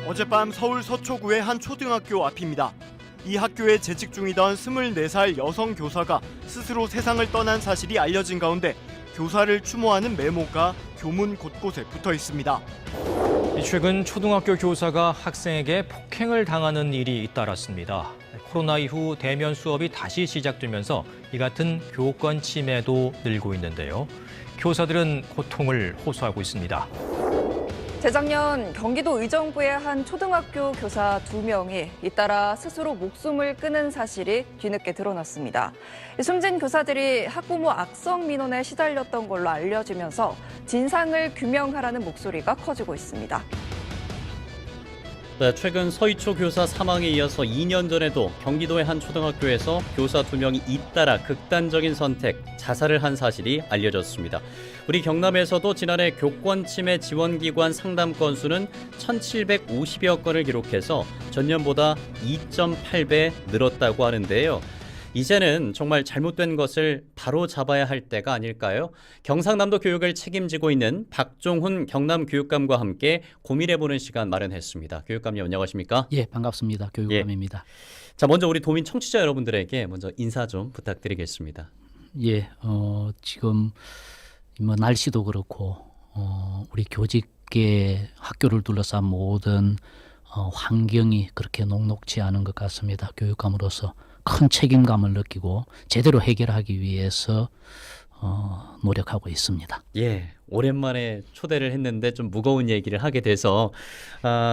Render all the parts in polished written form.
어젯밤 서울 서초구의 한 초등학교 앞입니다. 이 학교에 재직 중이던 24살 여성 교사가 스스로 세상을 떠난 사실이 알려진 가운데 교사를 추모하는 메모가 교문 곳곳에 붙어 있습니다. 최근 초등학교 교사가 학생에게 폭행을 당하는 일이 잇따랐습니다. 코로나 이후 대면 수업이 다시 시작되면서 이 같은 교권 침해도 늘고 있는데요. 교사들은 고통을 호소하고 있습니다. 재작년 경기도 의정부의 한 초등학교 교사 2명이 잇따라 스스로 목숨을 끊은 사실이 뒤늦게 드러났습니다. 숨진 교사들이 학부모 악성 민원에 시달렸던 걸로 알려지면서 진상을 규명하라는 목소리가 커지고 있습니다. 네, 최근 서희초 교사 사망에 이어서 2년 전에도 경기도의 한 초등학교에서 교사 2명이 잇따라 극단적인 선택, 자살을 한 사실이 알려졌습니다. 우리 경남에서도 지난해 교권 침해 지원기관 상담 건수는 1,750여 건을 기록해서 전년보다 2.8배 늘었다고 하는데요. 이제는 정말 잘못된 것을 바로 잡아야 할 때가 아닐까요? 경상남도 교육을 책임지고 있는 박종훈 경남교육감과 함께 고민해보는 시간 마련했습니다. 교육감님 안녕하십니까? 예, 반갑습니다. 교육감입니다. 자, 먼저 우리 도민 청취자 여러분들에게 먼저 인사 좀 부탁드리겠습니다. 예, 지금 뭐 날씨도 그렇고 우리 교직계 학교를 둘러싼 모든 환경이 그렇게 녹록지 않은 것 같습니다. 교육감으로서 큰 책임감을 느끼고 제대로 해결하기 위해서 노력하고 있습니다. 예, 오랜만에 초대를 했는데 좀 무거운 얘기를 하게 돼서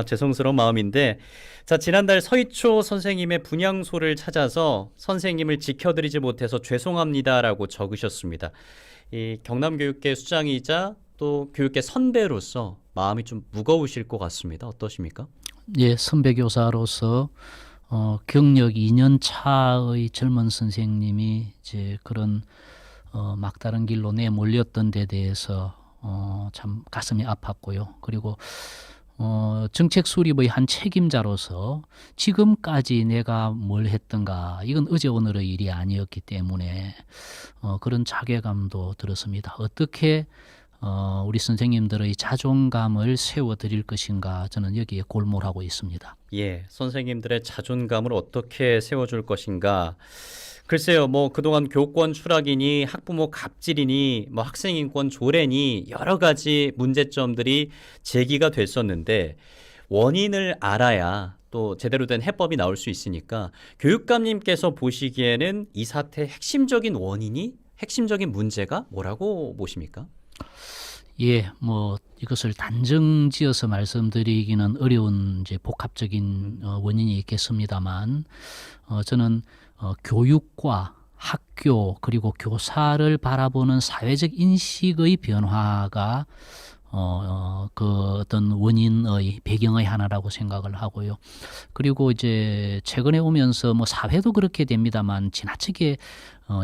죄송스러운 마음인데, 자, 지난달 서희초 선생님의 분향소를 찾아서 선생님을 지켜드리지 못해서 죄송합니다라고 적으셨습니다. 이 경남교육계 수장이자 또 교육계 선배로서 마음이 좀 무거우실 것 같습니다. 어떠십니까? 예, 선배 교사로서 경력 2년 차의 젊은 선생님이 이제 그런 막다른 길로 내몰렸던 데 대해서 참 가슴이 아팠고요. 그리고 정책 수립의 한 책임자로서 지금까지 내가 뭘 했던가, 이건 어제 오늘의 일이 아니었기 때문에 그런 자괴감도 들었습니다. 어떻게 우리 선생님들의 자존감을 세워드릴 것인가, 저는 여기에 골몰하고 있습니다. 예, 선생님들의 자존감을 어떻게 세워줄 것인가. 글쎄요, 뭐 그동안 교권 추락이니 학부모 갑질이니 뭐 학생인권 조례니 여러 가지 문제점들이 제기가 됐었는데 원인을 알아야 또 제대로 된 해법이 나올 수 있으니까 교육감님께서 보시기에는 이 사태의 핵심적인 원인이, 핵심적인 문제가 뭐라고 보십니까? 예, 뭐 이것을 단정지어서 말씀드리기는 어려운 이제 복합적인 원인이 있겠습니다만, 저는 교육과 학교 그리고 교사를 바라보는 사회적 인식의 변화가 그 어떤 원인의 배경의 하나라고 생각을 하고요. 그리고 이제 최근에 오면서 뭐 사회도 그렇게 됩니다만 지나치게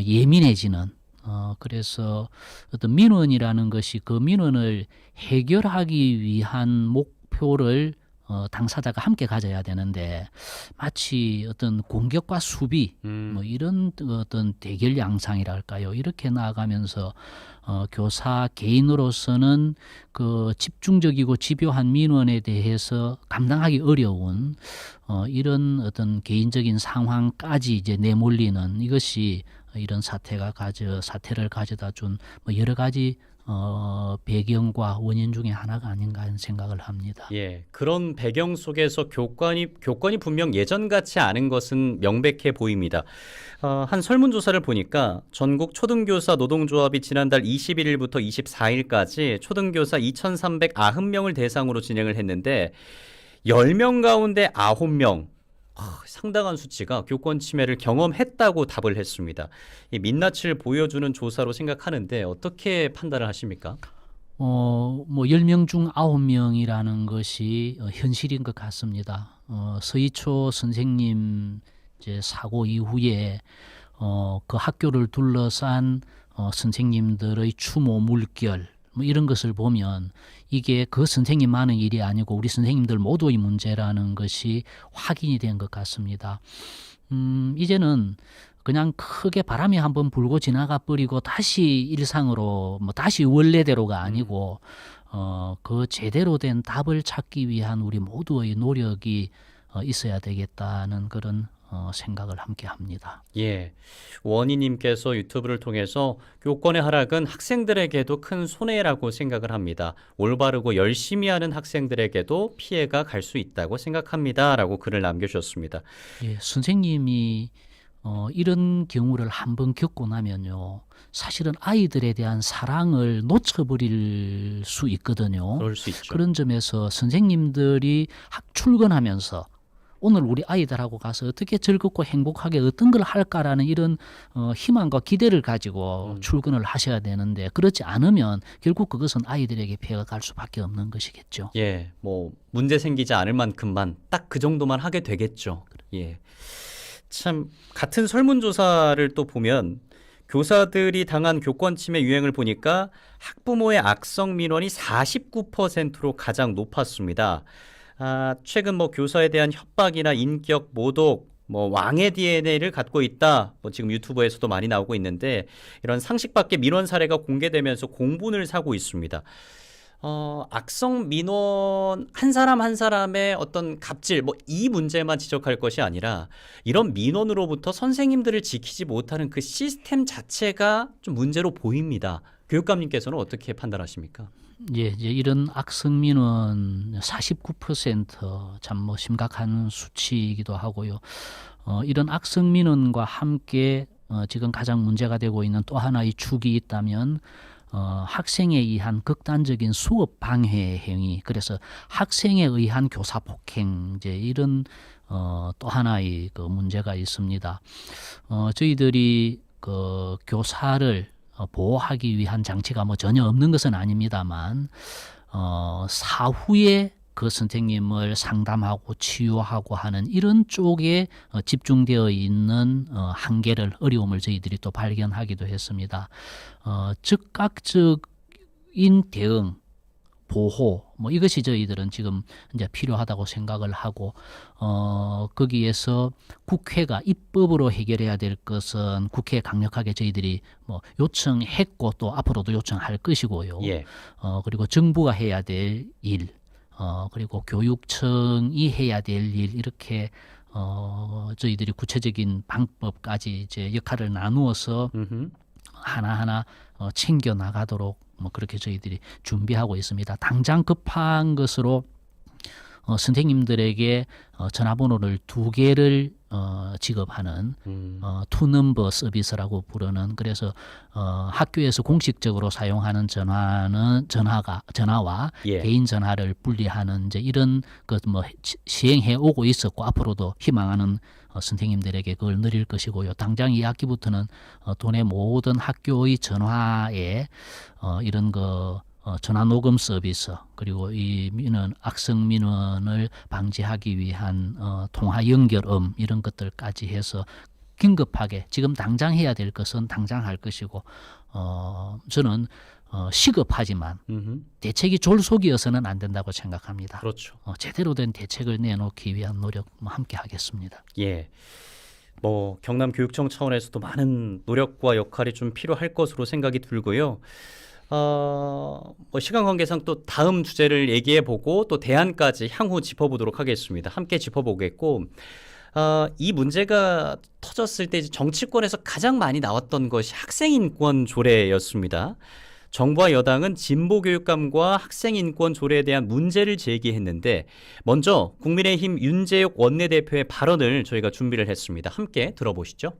예민해지는, 그래서 어떤 민원이라는 것이 그 민원을 해결하기 위한 목표를 당사자가 함께 가져야 되는데 마치 어떤 공격과 수비 뭐 이런 어떤 대결 양상이랄까요, 이렇게 나아가면서 교사 개인으로서는 그 집중적이고 집요한 민원에 대해서 감당하기 어려운 이런 어떤 개인적인 상황까지 이제 내몰리는, 이것이 이런 사태를 가져다 준 뭐 여러 가지 배경과 원인 중에 하나가 아닌가 하는 생각을 합니다. 예, 그런 배경 속에서 교권이 분명 예전 같지 않은 것은 명백해 보입니다. 한 설문조사를 보니까 전국 초등교사 노동조합이 지난달 21일부터 24일까지 초등교사 2,390명을 대상으로 진행을 했는데 10명 가운데 9명, 상당한 수치가 교권 침해를 경험했다고 답을 했습니다. 이 민낯을 보여주는 조사로 생각하는데 어떻게 판단을 하십니까? 뭐 10명 중 9명이라는 것이 현실인 것 같습니다. 서희초 선생님 이제 사고 이후에 그 학교를 둘러싼 선생님들의 추모 물결, 뭐 이런 것을 보면 이게 그 선생님만의 일이 아니고 우리 선생님들 모두의 문제라는 것이 확인이 된 것 같습니다. 이제는 그냥 크게 바람이 한번 불고 지나가 버리고 다시 일상으로, 뭐 다시 원래대로가 아니고 그 제대로 된 답을 찾기 위한 우리 모두의 노력이 있어야 되겠다는 그런 생각을 함께 합니다. 예, 원희님께서 유튜브를 통해서 교권의 하락은 학생들에게도 큰 손해라고 생각을 합니다. 올바르고 열심히 하는 학생들에게도 피해가 갈 수 있다고 생각합니다. 라고 글을 남겨주셨습니다. 예, 선생님이 이런 경우를 한번 겪고 나면요, 사실은 아이들에 대한 사랑을 놓쳐버릴 수 있거든요. 그럴 수 있죠. 그런 점에서 선생님들이 출근하면서 오늘 우리 아이들하고 가서 어떻게 즐겁고 행복하게 어떤 걸 할까라는 이런 희망과 기대를 가지고 출근을 하셔야 되는데, 그렇지 않으면 결국 그것은 아이들에게 피해가 갈 수밖에 없는 것이겠죠. 예, 뭐 문제 생기지 않을 만큼만 딱 그 정도만 하게 되겠죠. 예. 참 같은 설문조사를 또 보면 교사들이 당한 교권 침해 유형을 보니까 학부모의 악성 민원이 49%로 가장 높았습니다. 최근 뭐 교사에 대한 협박이나 인격 모독, 뭐 왕의 DNA를 갖고 있다. 뭐 지금 유튜브에서도 많이 나오고 있는데 이런 상식 밖의 민원 사례가 공개되면서 공분을 사고 있습니다. 악성 민원 한 사람 한 사람의 어떤 갑질, 뭐 이 문제만 지적할 것이 아니라 이런 민원으로부터 선생님들을 지키지 못하는 그 시스템 자체가 좀 문제로 보입니다. 교육감님께서는 어떻게 판단하십니까? 예, 이제 이런 악성 민원 49% 참 뭐 심각한 수치이기도 하고요. 이런 악성 민원과 함께 지금 가장 문제가 되고 있는 또 하나의 축이 있다면 학생에 의한 극단적인 수업 방해 행위, 그래서 학생에 의한 교사 폭행, 이제 이런 또 하나의 그 문제가 있습니다. 저희들이 그 교사를 보호하기 위한 장치가 뭐 전혀 없는 것은 아닙니다만 사후에 그 선생님을 상담하고 치유하고 하는 이런 쪽에 집중되어 있는 한계를, 어려움을 저희들이 또 발견하기도 했습니다. 즉각적인 대응, 보호, 뭐 이것이 저희들은 지금 이제 필요하다고 생각을 하고, 거기에서 국회가 입법으로 해결해야 될 것은 국회에 강력하게 저희들이 뭐 요청했고 또 앞으로도 요청할 것이고요. 예. 그리고 정부가 해야 될 일, 그리고 교육청이 해야 될 일, 이렇게 저희들이 구체적인 방법까지 이제 역할을 나누어서 하나하나 챙겨 나가도록 뭐 그렇게 저희들이 준비하고 있습니다. 당장 급한 것으로 선생님들에게 전화번호를 2개를 지급하는 투넘버 서비스라고 부르는, 그래서 학교에서 공식적으로 사용하는 전화와 예. 개인 전화를 분리하는 이제 이런 것 뭐 시행해 오고 있었고 앞으로도 희망하는 선생님들에게 그걸 누릴 것이고요. 당장 이 학기부터는 도내 모든 학교의 전화에 이런 거 전화 녹음 서비스, 그리고 이 악성 민원을 방지하기 위한 통화 연결음, 이런 것들까지 해서 긴급하게 지금 당장 해야 될 것은 당장 할 것이고, 저는 시급하지만 대책이 졸속이어서는 안 된다고 생각합니다. 그렇죠. 제대로 된 대책을 내놓기 위한 노력 함께 하겠습니다. 예. 뭐 경남교육청 차원에서도 많은 노력과 역할이 좀 필요할 것으로 생각이 들고요. 뭐 시간 관계상 또 다음 주제를 얘기해 보고 또 대안까지 향후 짚어보도록 하겠습니다. 함께 짚어보겠고, 이 문제가 터졌을 때 이제 정치권에서 가장 많이 나왔던 것이 학생인권 조례였습니다. 정부와 여당은 진보교육감과 학생인권 조례에 대한 문제를 제기했는데, 먼저 국민의힘 윤재욱 원내대표의 발언을 저희가 준비를 했습니다. 함께 들어보시죠.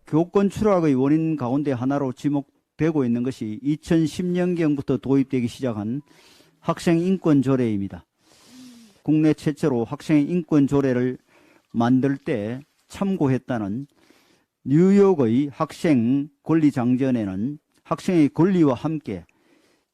교권 추락의 원인 가운데 하나로 지목되고 있는 것이 2010년경부터 도입되기 시작한 학생인권조례입니다. 국내 최초로 학생인권조례를 만들 때 참고했다는 뉴욕의 학생 권리장전에는 학생의 권리와 함께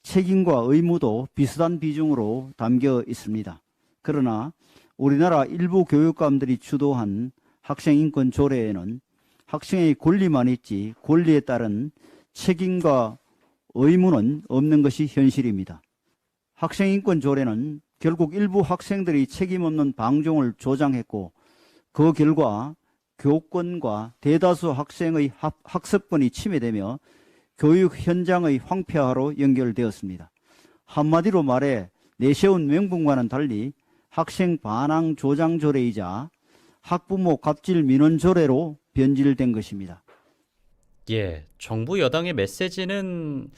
책임과 의무도 비슷한 비중으로 담겨 있습니다. 그러나 우리나라 일부 교육감들이 주도한 학생인권 조례에는 학생의 권리만 있지 권리에 따른 책임과 의무는 없는 것이 현실입니다. 학생인권 조례는 결국 일부 학생들이 책임 없는 방종을 조장했고, 그 결과 교권과 대다수 학생의 학습권이 침해되며 교육 현장의 황폐화로 연결되었습니다. 한마디로 말해 내세운 명분과는 달리 학생 반항 조장 조례이자 학부모 갑질 민원 조례로 변질된 것입니다. 예, 정부 여당의 메시지는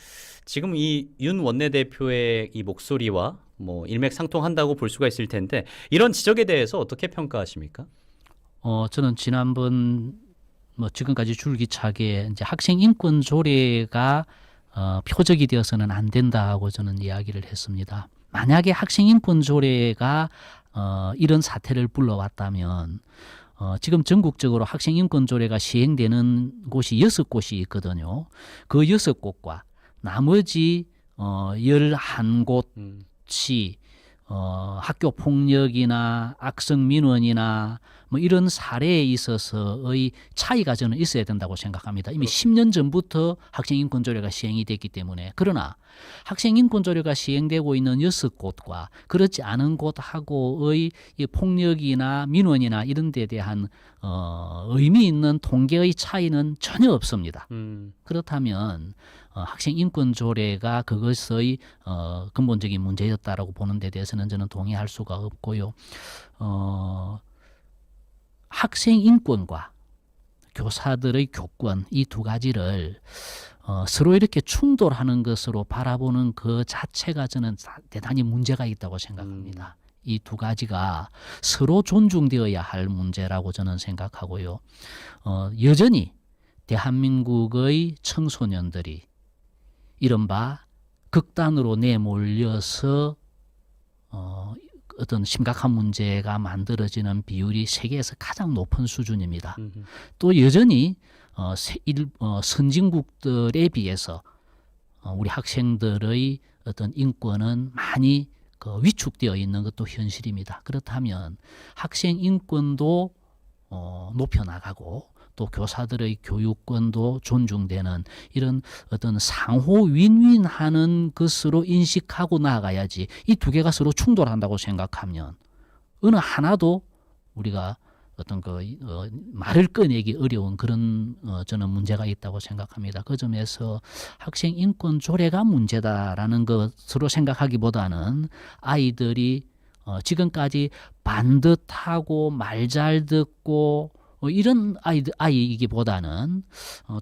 지금 이 윤 원내대표의 이 목소리와 뭐 일맥상통한다고 볼 수가 있을 텐데 이런 지적에 대해서 어떻게 평가하십니까? 저는 지난번 지금까지 줄기차게 이제 학생 인권 조례가 표적이 되어서는 안 된다고 저는 이야기를 했습니다. 만약에 학생 인권 조례가 이런 사태를 불러왔다면 지금 전국적으로 학생 인권 조례가 시행되는 곳이 6곳이 있거든요. 그 6곳과 나머지 11곳이 학교 폭력이나 악성 민원이나 뭐 이런 사례에 있어서의 차이가 저는 있어야 된다고 생각합니다. 이미 10년 전부터 학생인권조례가 시행이 됐기 때문에. 그러나 학생인권조례가 시행되고 있는 6곳과 그렇지 않은 곳하고의 이 폭력이나 민원이나 이런 데에 대한 의미 있는 통계의 차이는 전혀 없습니다. 그렇다면 학생인권조례가 그것의 근본적인 문제였다라고 보는 데 대해서는 저는 동의할 수가 없고요. 학생인권과 교사들의 교권 이 두 가지를 서로 이렇게 충돌하는 것으로 바라보는 그 자체가 저는 대단히 문제가 있다고 생각합니다. 이 두 가지가 서로 존중되어야 할 문제라고 저는 생각하고요. 여전히 대한민국의 청소년들이 이른바 극단으로 내몰려서 어떤 심각한 문제가 만들어지는 비율이 세계에서 가장 높은 수준입니다. 또 여전히 선진국들에 비해서 우리 학생들의 어떤 인권은 많이 위축되어 있는 것도 현실입니다. 그렇다면 학생 인권도 높여나가고 또 교사들의 교육권도 존중되는 이런 어떤 상호 윈윈하는 것으로 인식하고 나아가야지 이 두 개가 서로 충돌한다고 생각하면 어느 하나도 우리가 어떤 말을 꺼내기 어려운 그런 저는 문제가 있다고 생각합니다. 그 점에서 학생 인권 조례가 문제다라는 것으로 생각하기보다는 아이들이 지금까지 반듯하고 말 잘 듣고 이런 아이이기보다는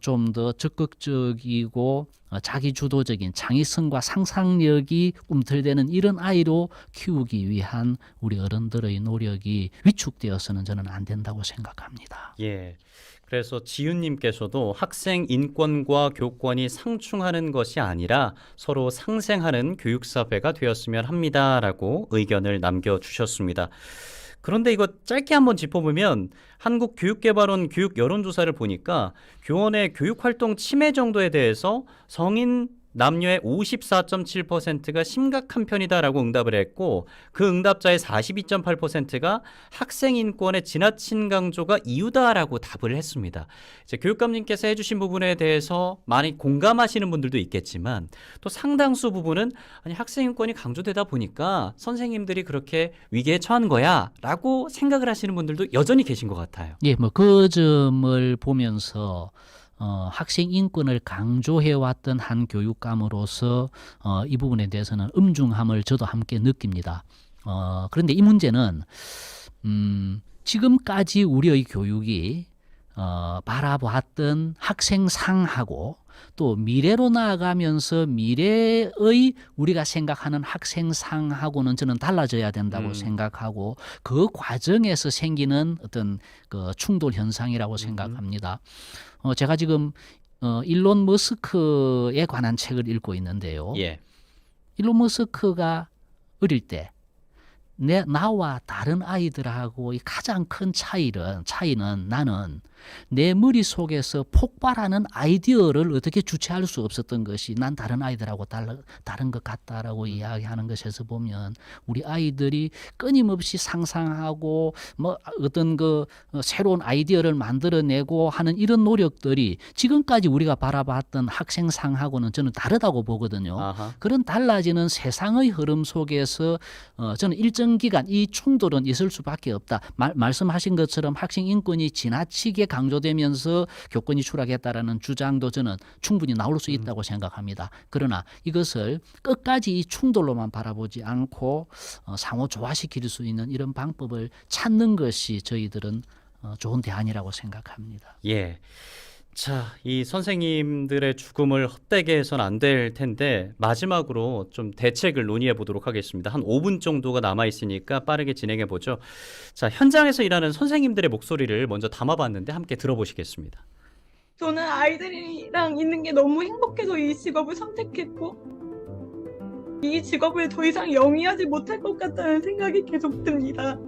좀 더 적극적이고 자기 주도적인 창의성과 상상력이 꿈틀대는 이런 아이로 키우기 위한 우리 어른들의 노력이 위축되어서는 저는 안 된다고 생각합니다. 예. 그래서 지윤님께서도 학생 인권과 교권이 상충하는 것이 아니라 서로 상생하는 교육사회가 되었으면 합니다라고 의견을 남겨주셨습니다. 그런데 이거 짧게 한번 짚어보면 한국교육개발원 교육여론조사를 보니까 교원의 교육활동 침해 정도에 대해서 성인 남녀의 54.7%가 심각한 편이다라고 응답을 했고 그 응답자의 42.8%가 학생 인권의 지나친 강조가 이유다라고 답을 했습니다. 이제 교육감님께서 해주신 부분에 대해서 많이 공감하시는 분들도 있겠지만 또 상당수 부분은 아니 학생 인권이 강조되다 보니까 선생님들이 그렇게 위기에 처한 거야 라고 생각을 하시는 분들도 여전히 계신 것 같아요. 예, 그 점을 보면서 학생 인권을 강조해왔던 한 교육감으로서 이 부분에 대해서는 엄중함을 저도 함께 느낍니다. 그런데 이 문제는 지금까지 우리의 교육이 바라보았던 학생상하고 또 미래로 나아가면서 미래의 우리가 생각하는 학생상하고는 저는 달라져야 된다고 생각하고 그 과정에서 생기는 어떤 그 충돌 현상이라고 생각합니다. 제가 지금 일론 머스크에 관한 책을 읽고 있는데요. 예. 일론 머스크가 어릴 때 나와 다른 아이들하고 가장 큰 차이는 나는 내 머릿속에서 폭발하는 아이디어를 어떻게 주체할 수 없었던 것이 난 다른 아이들하고 다른 것 같다라고 이야기하는 것에서 보면 우리 아이들이 끊임없이 상상하고 뭐 어떤 새로운 아이디어를 만들어내고 하는 이런 노력들이 지금까지 우리가 바라봤던 학생상하고는 저는 다르다고 보거든요. 아하. 그런 달라지는 세상의 흐름 속에서 저는 일정 기간 이 충돌은 있을 수밖에 없다. 말씀하신 것처럼 학생 인권이 지나치게 강조되면서 교권이 추락했다라는 주장도 저는 충분히 나올 수 있다고 생각합니다. 그러나 이것을 끝까지 이 충돌로만 바라보지 않고 상호 조화시킬 수 있는 이런 방법을 찾는 것이 저희들은 좋은 대안이라고 생각합니다. 예. 자, 이 선생님들의 죽음을 헛되게 해서는 안 될 텐데 마지막으로 좀 대책을 논의해 보도록 하겠습니다. 한 5분 정도가 남아 있으니까 빠르게 진행해 보죠. 자, 현장에서 일하는 선생님들의 목소리를 먼저 담아봤는데 함께 들어보시겠습니다. 저는 아이들이랑 있는 게 너무 행복해서 이 직업을 선택했고, 이 직업을 더 이상 영위하지 못할 것 같다는 생각이 계속 듭니다.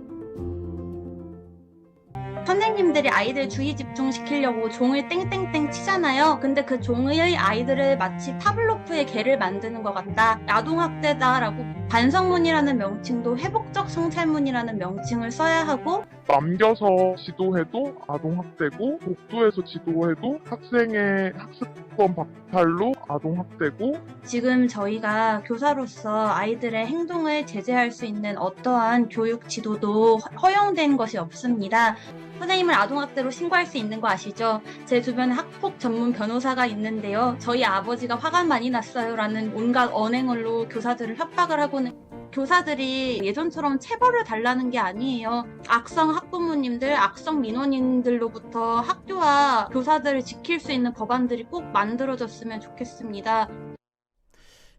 선생님들이 아이들 주의 집중시키려고 종을 땡땡땡 치잖아요. 근데 그 종의 아이들을 마치 파블로프의 개를 만드는 것 같다. 아동학대다라고 반성문이라는 명칭도 회복적 성찰문이라는 명칭을 써야 하고, 남겨서 지도해도 아동학대고 복도에서 지도해도 학생의 학습권 박탈로 아동학대고 지금 저희가 교사로서 아이들의 행동을 제재할 수 있는 어떠한 교육 지도도 허용된 것이 없습니다. 선생님을 아동학대로 신고할 수 있는 거 아시죠? 제 주변에 학폭 전문 변호사가 있는데요. 저희 아버지가 화가 많이 났어요 라는 온갖 언행으로 교사들을 협박을 하고는, 교사들이 예전처럼 체벌을 달라는 게 아니에요. 악성 학부모님들, 악성 민원인들로부터 학교와 교사들을 지킬 수 있는 법안들이 꼭 만들어졌으면 좋겠습니다.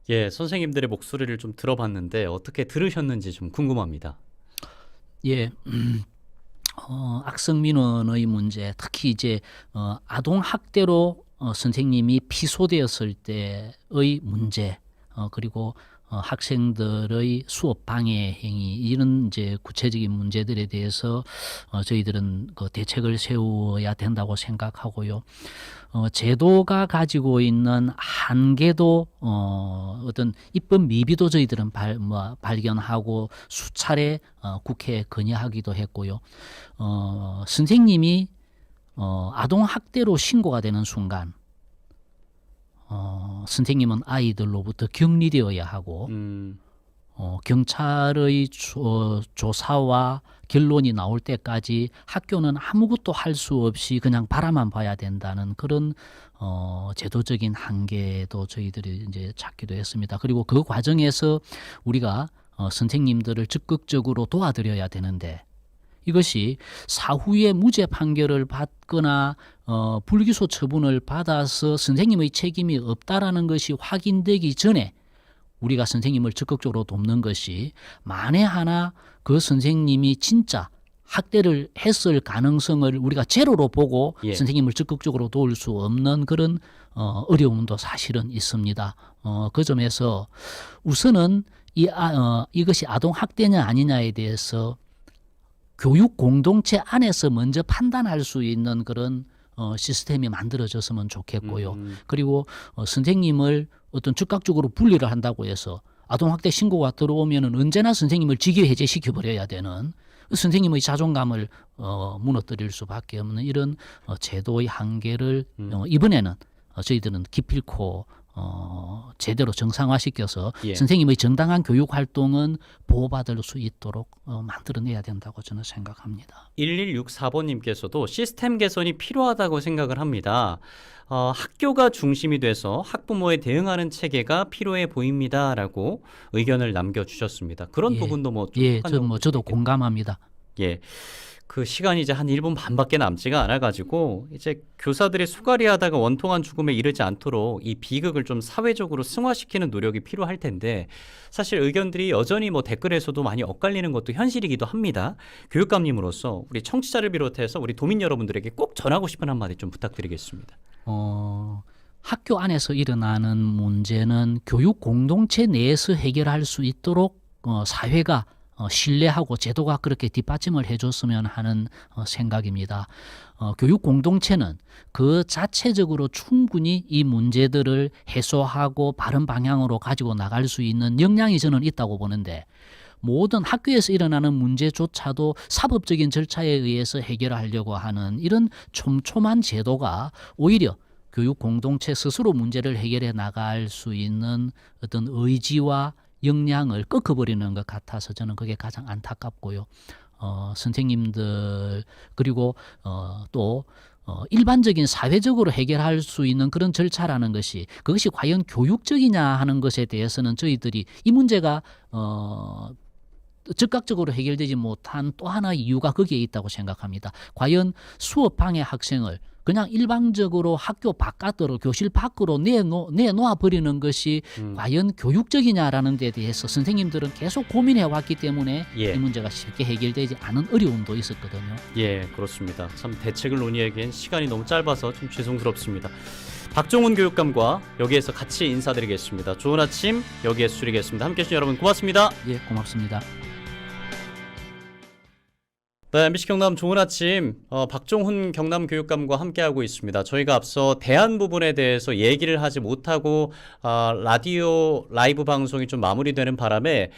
예, 선생님들의 목소리를 좀 들어봤는데 어떻게 들으셨는지 좀 궁금합니다. 예. 악성 민원의 문제, 특히 이제 아동 학대로 선생님이 피소되었을 때의 문제, 그리고 학생들의 수업 방해 행위, 이런 이제 구체적인 문제들에 대해서 저희들은 그 대책을 세워야 된다고 생각하고요. 제도가 가지고 있는 한계도 어떤 입법 미비도 저희들은 발견하고 수차례 국회에 건의하기도 했고요. 선생님이 아동 학대로 신고가 되는 순간 선생님은 아이들로부터 격리되어야 하고 경찰의 조사와 결론이 나올 때까지 학교는 아무것도 할 수 없이 그냥 바라만 봐야 된다는 그런 제도적인 한계도 저희들이 이제 찾기도 했습니다. 그리고 그 과정에서 우리가 선생님들을 적극적으로 도와드려야 되는데, 이것이 사후에 무죄 판결을 받거나 불기소 처분을 받아서 선생님의 책임이 없다라는 것이 확인되기 전에 우리가 선생님을 적극적으로 돕는 것이, 만에 하나 그 선생님이 진짜 학대를 했을 가능성을 우리가 제로로 보고 선생님을 적극적으로 도울 수 없는 그런 어려움도 사실은 있습니다. 그 점에서 우선은 이것이 아동 학대냐 아니냐에 대해서 교육 공동체 안에서 먼저 판단할 수 있는 그런 시스템이 만들어졌으면 좋겠고요. 그리고 선생님을 어떤 즉각적으로 분리를 한다고 해서 아동학대 신고가 들어오면은 언제나 선생님을 직위 해제시켜 버려야 되는, 선생님의 자존감을 무너뜨릴 수밖에 없는 이런 제도의 한계를 이번에는 저희들은 기필코 제대로 정상화시켜서 선생님의 정당한 교육 활동은 보호받을 수 있도록 만들어내야 된다고 저는 생각합니다. 1164번님께서도 시스템 개선이 필요하다고 생각을 합니다. 학교가 중심이 돼서 학부모에 대응하는 체계가 필요해 보입니다라고 의견을 남겨주셨습니다. 그런 부분도 저도 공감합니다. 예. 그 시간이 이제 한 1분 반밖에 남지가 않아가지고 이제 교사들이 수가리 하다가 원통한 죽음에 이르지 않도록 이 비극을 좀 사회적으로 승화시키는 노력이 필요할 텐데, 사실 의견들이 여전히 댓글에서도 많이 엇갈리는 것도 현실이기도 합니다. 교육감님으로서 우리 청취자를 비롯해서 우리 도민 여러분들에게 꼭 전하고 싶은 한마디 좀 부탁드리겠습니다. 학교 안에서 일어나는 문제는 교육 공동체 내에서 해결할 수 있도록 사회가 신뢰하고 제도가 그렇게 뒷받침을 해줬으면 하는 생각입니다. 교육 공동체는 그 자체적으로 충분히 이 문제들을 해소하고 바른 방향으로 가지고 나갈 수 있는 역량이 저는 있다고 보는데, 모든 학교에서 일어나는 문제조차도 사법적인 절차에 의해서 해결하려고 하는 이런 촘촘한 제도가 오히려 교육 공동체 스스로 문제를 해결해 나갈 수 있는 어떤 의지와 역량을 꺾어버리는 것 같아서 저는 그게 가장 안타깝고요. 선생님들, 그리고 또 일반적인 사회적으로 해결할 수 있는 그런 절차라는 것이 그것이 과연 교육적이냐 하는 것에 대해서는 저희들이 이 문제가 즉각적으로 해결되지 못한 또 하나의 이유가 거기에 있다고 생각합니다. 과연 수업 방해 학생을 그냥 일방적으로 학교 바깥으로 교실 밖으로 내놓아 버리는 것이 과연 교육적이냐라는 데 대해서 선생님들은 계속 고민해 왔기 때문에 예. 이 문제가 쉽게 해결되지 않은 어려움도 있었거든요. 예, 그렇습니다. 참 대책을 논의하기엔 시간이 너무 짧아서 좀 죄송스럽습니다. 박종훈 교육감과 여기에서 같이 인사드리겠습니다. 좋은 아침, 여기에 수리겠습니다. 함께해 주신 여러분 고맙습니다. 예, 고맙습니다. 네, MBC 경남 좋은 아침, 박종훈 경남교육감과 함께하고 있습니다. 저희가 앞서 대안 부분에 대해서 얘기를 하지 못하고 라디오 라이브 방송이 좀 마무리되는 바람에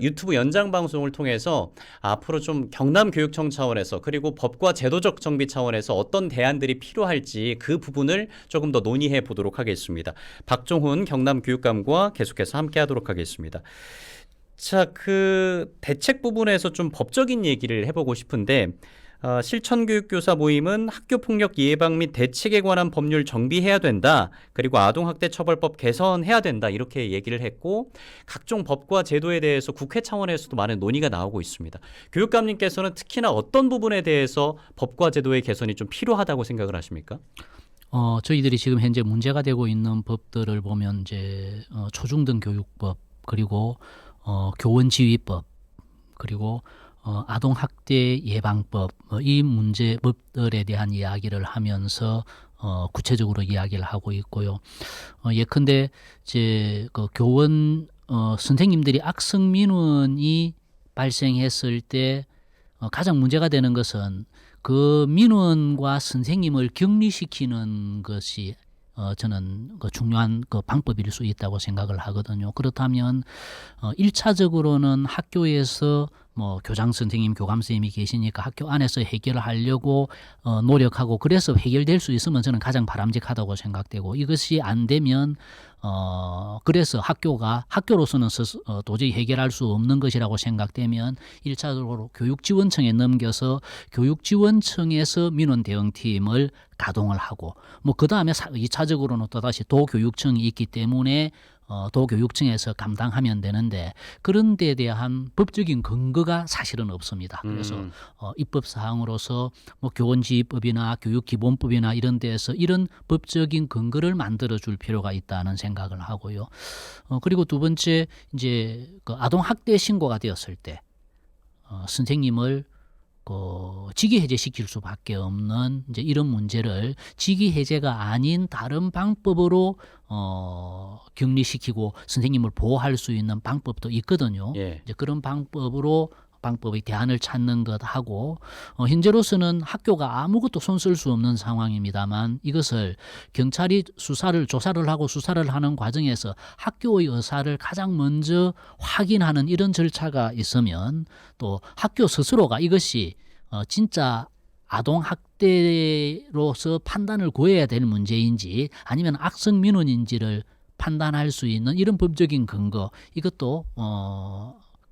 유튜브 연장 방송을 통해서 앞으로 좀 경남교육청 차원에서 그리고 법과 제도적 정비 차원에서 어떤 대안들이 필요할지 그 부분을 조금 더 논의해 보도록 하겠습니다. 박종훈 경남교육감과 계속해서 함께하도록 하겠습니다. 자, 그 대책 부분에서 좀 법적인 얘기를 해보고 싶은데 실천교육교사 모임은 학교폭력 예방 및 대책에 관한 법률 정비해야 된다. 그리고 아동학대처벌법 개선해야 된다. 이렇게 얘기를 했고 각종 법과 제도에 대해서 국회 차원에서도 많은 논의가 나오고 있습니다. 교육감님께서는 특히나 어떤 부분에 대해서 법과 제도의 개선이 좀 필요하다고 생각을 하십니까? 저희들이 지금 현재 문제가 되고 있는 법들을 보면 이제 초중등 교육법 그리고 교원지휘법 그리고 아동학대 예방법 이 문제법들에 대한 이야기를 하면서 구체적으로 이야기를 하고 있고요. 예컨대 이제 그 교원 선생님들이 악성 민원이 발생했을 때 가장 문제가 되는 것은 그 민원과 선생님을 격리시키는 것이 저는 그 중요한 그 방법일 수 있다고 생각을 하거든요. 그렇다면 1차적으로는 학교에서 뭐 교장 선생님, 교감 선생님이 계시니까 학교 안에서 해결을 하려고 노력하고 그래서 해결될 수 있으면 저는 가장 바람직하다고 생각되고 이것이 안 되면 그래서 학교로서는 도저히 해결할 수 없는 것이라고 생각되면 1차적으로 교육지원청에 넘겨서 교육지원청에서 민원 대응팀을 가동을 하고 뭐 그다음에 2차적으로는 또다시 도교육청이 있기 때문에 도교육청에서 감당하면 되는데 그런 데에 대한 법적인 근거가 사실은 없습니다. 그래서 입법 사항으로서 뭐 교원지휘법이나 교육기본법이나 이런 데에서 이런 법적인 근거를 만들어 줄 필요가 있다는 생각을 하고요. 그리고 두 번째 이제 그 아동 학대 신고가 되었을 때 선생님을 직위 해제시킬 수밖에 없는 이제 이런 문제를 직위 해제가 아닌 다른 방법으로 격리시키고 선생님을 보호할 수 있는 방법도 있거든요. 예. 이제 그런 방법의 대안을 찾는 것하고 현재로서는 학교가 아무것도 손쓸 수 없는 상황입니다만 이것을 경찰이 조사를 하고 수사를 하는 과정에서 학교의 의사를 가장 먼저 확인하는 이런 절차가 있으면 또 학교 스스로가 이것이 진짜 아동학대로서 판단을 구해야 될 문제인지 아니면 악성 민원인지를 판단할 수 있는 이런 법적인 근거 이것도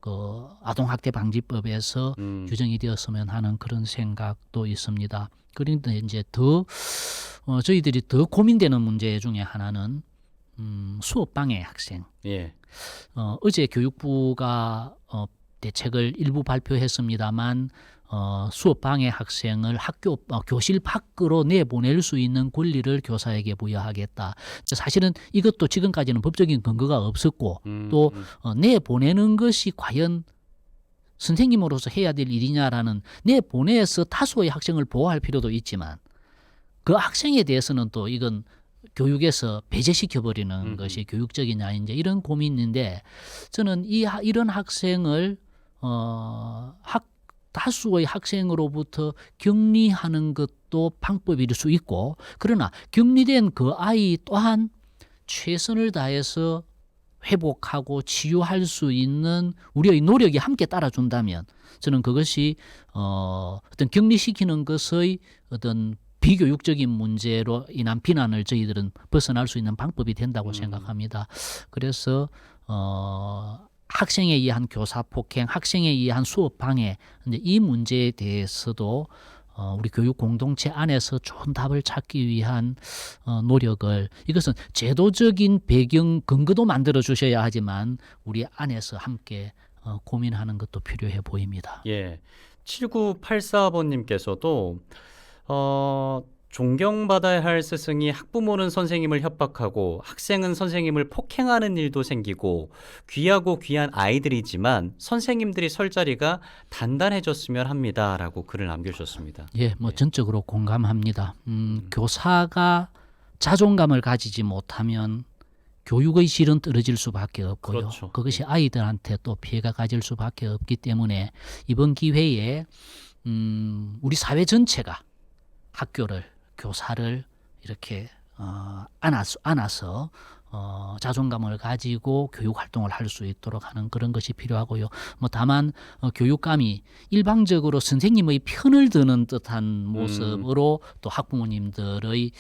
그 아동학대 방지법에서 규정이 되었으면 하는 그런 생각도 있습니다. 그런데 이제 저희들이 더 고민되는 문제 중에 하나는 수업 방해 학생. 예. 어제 교육부가 대책을 일부 발표했습니다만 수업 방해 학생을 교실 밖으로 내보낼 수 있는 권리를 교사에게 부여하겠다. 사실은 이것도 지금까지는 법적인 근거가 없었고 또 내보내는 것이 과연 선생님으로서 해야 될 일이냐라는 내보내서 다수의 학생을 보호할 필요도 있지만 그 학생에 대해서는 또 이건 교육에서 배제시켜버리는 것이 교육적이냐 이제 이런 고민인데 저는 이런 학생을 다수의 학생으로부터 격리하는 것도 방법일 수 있고 그러나 격리된 그 아이 또한 최선을 다해서 회복하고 치유할 수 있는 우리의 노력이 함께 따라준다면 저는 그것이 어떤 격리시키는 것의 어떤 비교육적인 문제로 인한 비난을 저희들은 벗어날 수 있는 방법이 된다고 생각합니다. 그래서 학생에 의한 교사 폭행, 학생에 의한 수업 방해 이 문제에 대해서도 우리 교육 공동체 안에서 좋은 답을 찾기 위한 노력을, 이것은 제도적인 배경 근거도 만들어 주셔야 하지만 우리 안에서 함께 고민하는 것도 필요해 보입니다. 예. 7984번님께서도 존경받아야 할 스승이 학부모는 선생님을 협박하고 학생은 선생님을 폭행하는 일도 생기고 귀하고 귀한 아이들이지만 선생님들이 설 자리가 단단해졌으면 합니다라고 글을 남겨주셨습니다. 예, 전적으로 공감합니다. 교사가 자존감을 가지지 못하면 교육의 질은 떨어질 수밖에 없고요. 그렇죠. 그것이 아이들한테 또 피해가 가질 수밖에 없기 때문에 이번 기회에 우리 사회 전체가 학교를, 교사를 이렇게 안아서 자존감을 가지고 교육 활동을 할 수 있도록 하는 그런 것이 필요하고요. 다만 교육감이 일방적으로 선생님의 편을 드는 듯한 모습으로 또 학부모님들의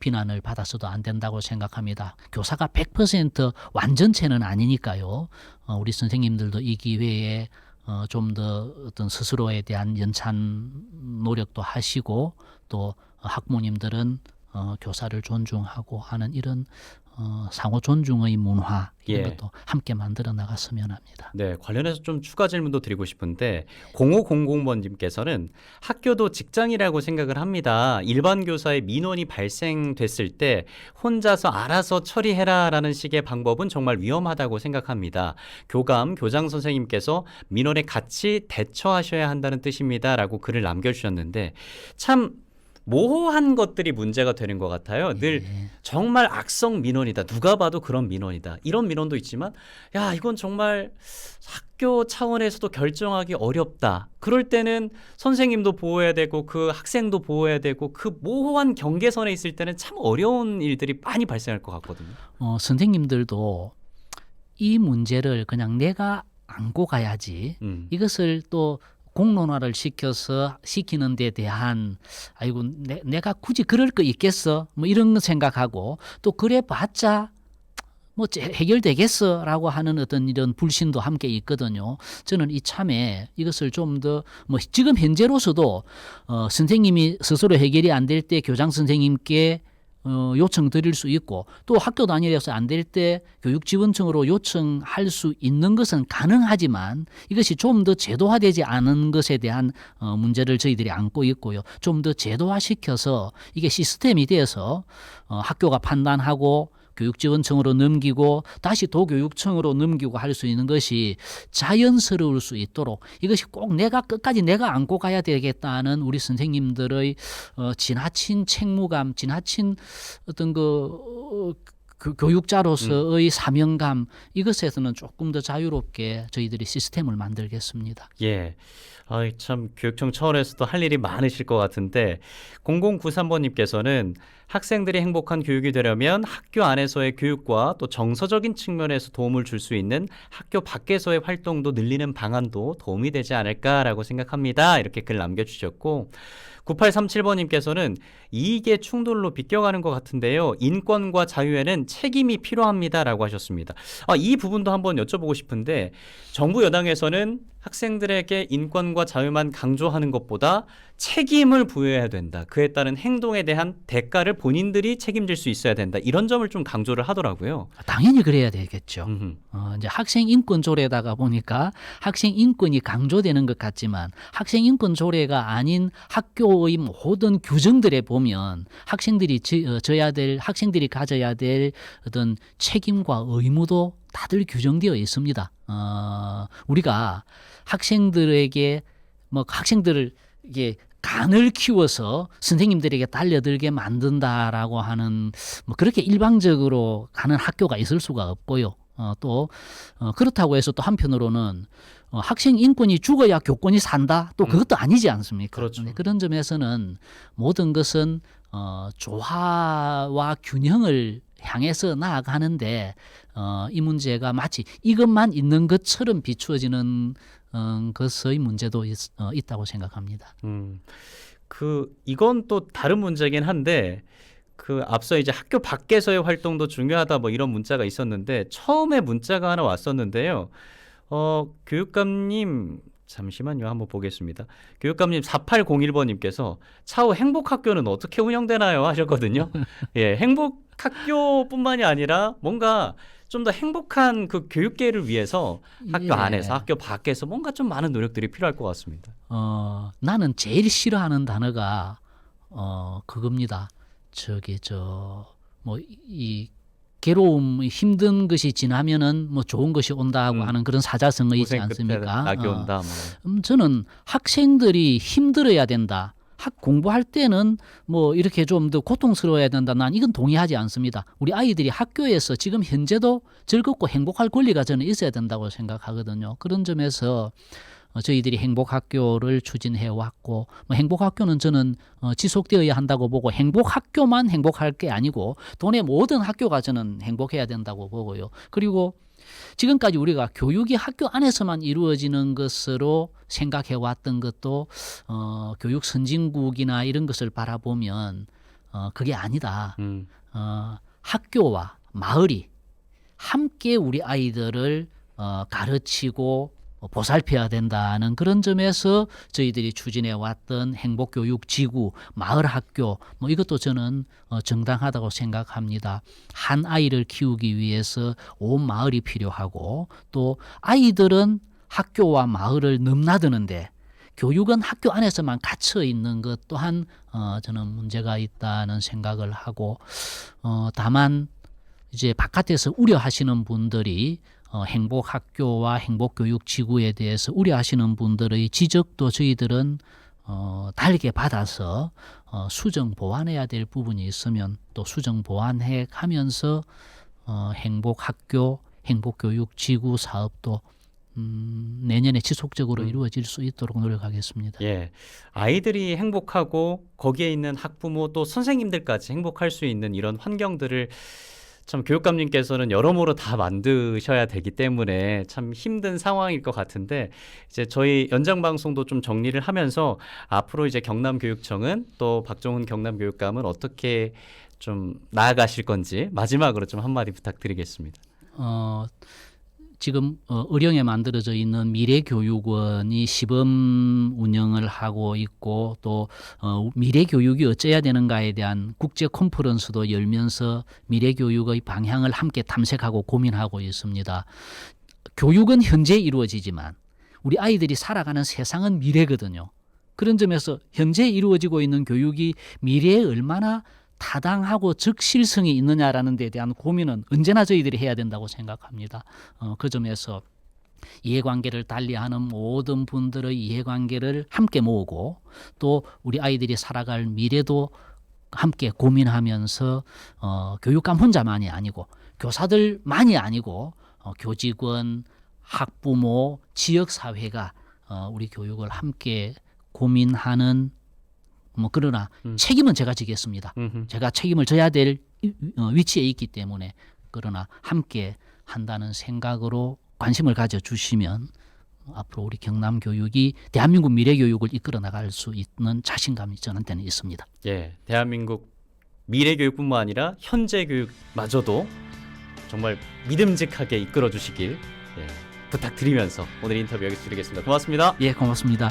비난을 받아서도 안 된다고 생각합니다. 교사가 100% 완전체는 아니니까요. 우리 선생님들도 이 기회에 좀 더 어떤 스스로에 대한 연찬 노력도 하시고 또 학부모님들은 교사를 존중하고 하는 이런 상호 존중의 문화 이런 예. 것도 함께 만들어 나갔으면 합니다. 네, 관련해서 좀 추가 질문도 드리고 싶은데 0500번님께서는 학교도 직장이라고 생각을 합니다. 일반 교사의 민원이 발생됐을 때 혼자서 알아서 처리해라라는 식의 방법은 정말 위험하다고 생각합니다. 교감, 교장 선생님께서 민원에 같이 대처하셔야 한다는 뜻입니다라고 글을 남겨주셨는데 참 모호한 것들이 문제가 되는 것 같아요. 늘 정말 악성 민원이다. 누가 봐도 그런 민원이다. 이런 민원도 있지만 야 이건 정말 학교 차원에서도 결정하기 어렵다. 그럴 때는 선생님도 보호해야 되고 그 학생도 보호해야 되고 그 모호한 경계선에 있을 때는 참 어려운 일들이 많이 발생할 것 같거든요. 선생님들도 이 문제를 그냥 내가 안고 가야지 이것을 또 공론화를 시키는 데 대한 아이고 내가 굳이 그럴 거 있겠어 이런 생각하고 또 그래 봤자 해결되겠어라고 하는 어떤 이런 불신도 함께 있거든요. 저는 이참에 이것을 좀 더 지금 현재로서도 선생님이 스스로 해결이 안 될 때 교장 선생님께 요청 드릴 수 있고 또 학교 단위에서 안 될 때 교육지원청으로 요청할 수 있는 것은 가능하지만 이것이 좀 더 제도화되지 않은 것에 대한 문제를 저희들이 안고 있고요. 좀 더 제도화시켜서 이게 시스템이 돼서 학교가 판단하고 교육지원청으로 넘기고 다시 도교육청으로 넘기고 할 수 있는 것이 자연스러울 수 있도록 이것이 꼭 끝까지 내가 안고 가야 되겠다는 우리 선생님들의 지나친 책무감, 지나친 어떤 교육자로서의 사명감 이것에서는 조금 더 자유롭게 저희들이 시스템을 만들겠습니다. 예. 참 교육청 차원에서도 할 일이 많으실 것 같은데 0093번님께서는 학생들이 행복한 교육이 되려면 학교 안에서의 교육과 또 정서적인 측면에서 도움을 줄 수 있는 학교 밖에서의 활동도 늘리는 방안도 도움이 되지 않을까라고 생각합니다. 이렇게 글 남겨주셨고 9837번님께서는 이익의 충돌로 비껴가는 것 같은데요. 인권과 자유에는 책임이 필요합니다라고 하셨습니다. 이 부분도 한번 여쭤보고 싶은데 정부 여당에서는 학생들에게 인권과 자유만 강조하는 것보다 책임을 부여해야 된다. 그에 따른 행동에 대한 대가를 본인들이 책임질 수 있어야 된다. 이런 점을 좀 강조를 하더라고요. 당연히 그래야 되겠죠. 이제 학생 인권 조례다가 보니까 학생 인권이 강조되는 것 같지만 학생 인권 조례가 아닌 학교의 모든 규정들에 보면 학생들이 학생들이 가져야 될 어떤 책임과 의무도 다들 규정되어 있습니다. 우리가 학생들에게 학생들을 이게 간을 키워서 선생님들에게 달려들게 만든다라고 하는 그렇게 일방적으로 가는 학교가 있을 수가 없고요. 또 그렇다고 해서 또 한편으로는 학생 인권이 죽어야 교권이 산다. 또 그것도 아니지 않습니까? 그렇죠. 그런 점에서는 모든 것은 조화와 균형을 향해서 나아가는데 이 문제가 마치 이것만 있는 것처럼 비추어지는 것의 문제도 있다고 생각합니다. 이건 또 다른 문제긴 한데 앞서 이제 학교 밖에서의 활동도 중요하다 이런 문자가 있었는데 처음에 문자가 하나 왔었는데요. 교육감님 잠시만요. 한번 보겠습니다. 교육감님 4801번님께서 차후 행복학교는 어떻게 운영되나요? 하셨거든요. 예, 행복학교뿐만이 아니라 뭔가 좀 더 행복한 그 교육계를 위해서 학교 예. 안에서 학교 밖에서 뭔가 좀 많은 노력들이 필요할 것 같습니다. 나는 제일 싫어하는 단어가 그겁니다. 이 괴로움, 힘든 것이 지나면은 뭐 좋은 것이 온다고 하는 그런 사자성어 있지 고생 끝에 않습니까? 낙이 온다. 뭐. 저는 학생들이 힘들어야 된다. 공부할 때는 뭐 이렇게 좀 더 고통스러워야 된다. 난 이건 동의하지 않습니다. 우리 아이들이 학교에서 지금 현재도 즐겁고 행복할 권리가 저는 있어야 된다고 생각하거든요. 그런 점에서 저희들이 행복학교를 추진해 왔고, 뭐 행복학교는 저는 지속되어야 한다고 보고, 행복학교만 행복할 게 아니고 돈의 모든 학교가 저는 행복해야 된다고 보고요. 그리고 지금까지 우리가 교육이 학교 안에서만 이루어지는 것으로 생각해 왔던 것도 교육 선진국이나 이런 것을 바라보면 그게 아니다. 학교와 마을이 함께 우리 아이들을 가르치고 보살펴야 된다는 그런 점에서 저희들이 추진해 왔던 행복교육지구, 마을학교 뭐 이것도 저는 정당하다고 생각합니다. 한 아이를 키우기 위해서 온 마을이 필요하고, 또 아이들은 학교와 마을을 넘나드는데 교육은 학교 안에서만 갇혀 있는 것 또한 저는 문제가 있다는 생각을 하고, 다만 이제 바깥에서 우려하시는 분들이 행복학교와 행복교육지구에 대해서 우려하시는 분들의 지적도 저희들은 달게 받아서 수정 보완해야 될 부분이 있으면 또 수정 보완해 가면서 행복학교, 행복교육지구 사업도 내년에 지속적으로 이루어질 수 있도록 노력하겠습니다. 예, 아이들이 행복하고 거기에 있는 학부모 또 선생님들까지 행복할 수 있는 이런 환경들을 참 교육감님께서는 여러모로 다 만드셔야 되기 때문에 참 힘든 상황일 것 같은데, 이제 저희 연장 방송도 좀 정리를 하면서 앞으로 이제 경남교육청은 또 박종훈 경남교육감은 어떻게 좀 나아가실 건지 마지막으로 좀 한마디 부탁드리겠습니다. 지금 의령에 만들어져 있는 미래교육원이 시범 운영을 하고 있고, 또 미래교육이 어째야 되는가에 대한 국제 컨퍼런스도 열면서 미래교육의 방향을 함께 탐색하고 고민하고 있습니다. 교육은 현재 이루어지지만 우리 아이들이 살아가는 세상은 미래거든요. 그런 점에서 현재 이루어지고 있는 교육이 미래에 얼마나 타당하고 적실성이 있느냐라는 데 대한 고민은 언제나 저희들이 해야 된다고 생각합니다. 그 점에서 이해관계를 달리하는 모든 분들의 이해관계를 함께 모으고, 또 우리 아이들이 살아갈 미래도 함께 고민하면서 교육감 혼자만이 아니고 교사들만이 아니고 교직원, 학부모, 지역사회가 우리 교육을 함께 고민하는, 그러나 책임은 제가 지겠습니다. 제가 책임을 져야 될 위치에 있기 때문에, 그러나 함께 한다는 생각으로 관심을 가져주시면 앞으로 우리 경남 교육이 대한민국 미래 교육을 이끌어 나갈 수 있는 자신감이 저한테는 있습니다. 예, 대한민국 미래 교육뿐만 아니라 현재 교육마저도 정말 믿음직하게 이끌어 주시길 부탁드리면서 오늘 인터뷰 여기서 드리겠습니다. 고맙습니다. 예, 고맙습니다.